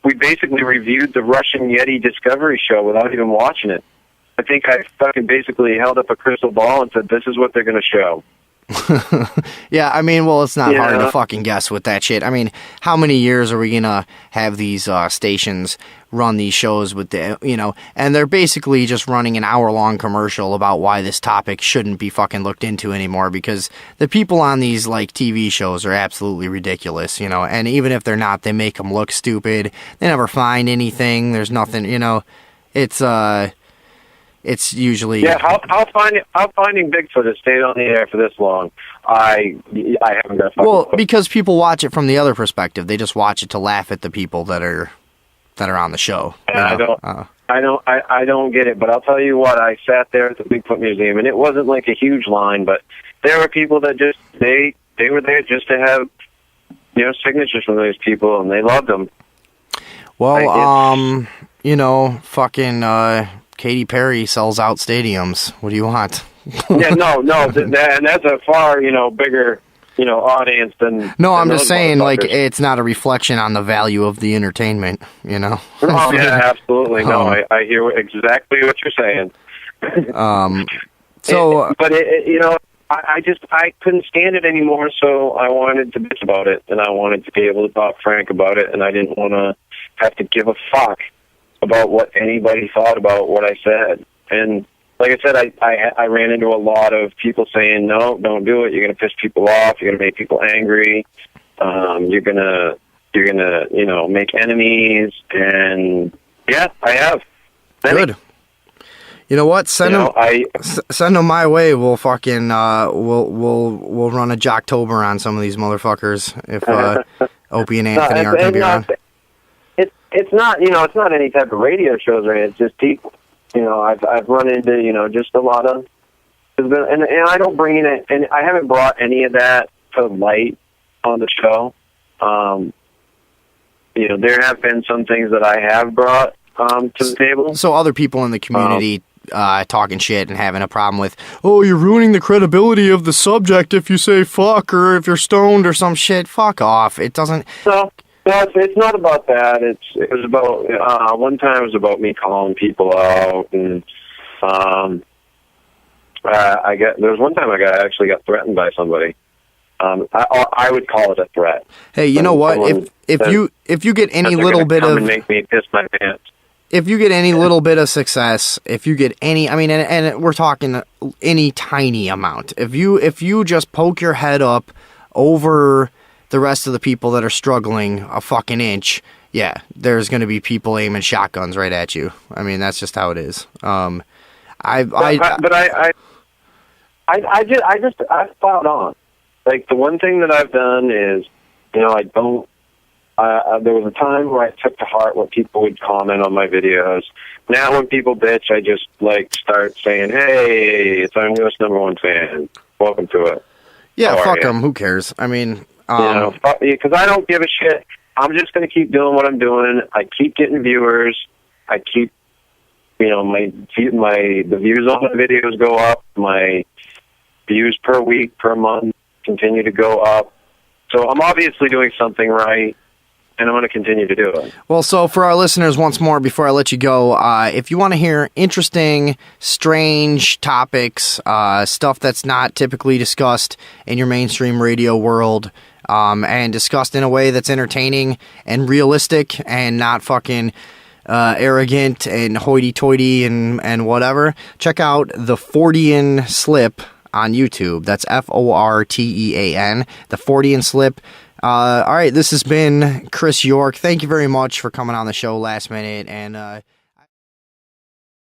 We basically reviewed the Russian Yeti Discovery show without even watching it. I think I fucking basically held up a crystal ball and said, this is what they're going to show. Yeah, it's not hard to fucking guess with that shit. How many years are we going to have these stations run these shows with and they're basically just running an hour-long commercial about why this topic shouldn't be fucking looked into anymore, because the people on these, TV shows are absolutely ridiculous, and even if they're not, they make them look stupid. They never find anything. There's nothing, it's usually... Yeah, how finding Bigfoot has stayed on the air for this long. I haven't got fucking... Well, because people watch it from the other perspective. They just watch it to laugh at the people that are on the show. I don't get it, but I'll tell you what, I sat there at the Bigfoot Museum, and it wasn't like a huge line, but there were people that just, they were there just to have, signatures from those people, and they loved them. Well, fucking... Katy Perry sells out stadiums. What do you want? Yeah, no, and that's a far, bigger, audience than... No, I'm just saying, it's not a reflection on the value of the entertainment, Oh, yeah, absolutely. No, I hear exactly what you're saying. But I couldn't stand it anymore, so I wanted to bitch about it, and I wanted to be able to talk frank about it, and I didn't want to have to give a fuck about what anybody thought about what I said. And like I said, I ran into a lot of people saying, no, don't do it. You're going to piss people off. You're going to make people angry. You're going to, make enemies. And yeah, I have. Good. You know what? Send them my way. We'll fucking, we'll run a Jocktober on some of these motherfuckers if, Opie and Anthony aren't going to be around. It's not, it's not any type of radio shows or anything. It's just people. I've run into, just a lot of, and I don't bring in it, and I haven't brought any of that to light on the show. There have been some things that I have brought to the table. So other people in the community talking shit and having a problem with, oh, you're ruining the credibility of the subject if you say fuck or if you're stoned or some shit. Fuck off. It doesn't... So No, it's not about that. It was about one time it was about me calling people out, and there was one time I actually got threatened by somebody. I would call it a threat. Hey, you know what? If you get any little bit of, and make me piss my pants. If you get any little bit of success, if you get any, I mean, and we're talking any tiny amount. If you just poke your head up over the rest of the people that are struggling a fucking inch, yeah, there's going to be people aiming shotguns right at you. I mean, that's just how it is. I filed on. Like, the one thing that I've done is, you know, there was a time where I took to heart what people would comment on my videos. Now when people bitch, I just, like, start saying, hey, it's our newest #1 fan. Welcome to it. Yeah, fuck them. Who cares? I mean, because I don't give a shit. I'm just going to keep doing what I'm doing. I keep getting viewers. I keep, you know, the views on the videos go up. My views per week, per month continue to go up. So I'm obviously doing something right, and I'm going to continue to do it. Well, so for our listeners, once more, before I let you go, if you want to hear interesting, strange topics, stuff that's not typically discussed in your mainstream radio world, and discussed in a way that's entertaining and realistic and not fucking arrogant and hoity-toity and whatever, check out the Fortean Slip on YouTube. That's Fortean, the Fortean Slip. All right, this has been Chris York. Thank you very much for coming on the show last minute, and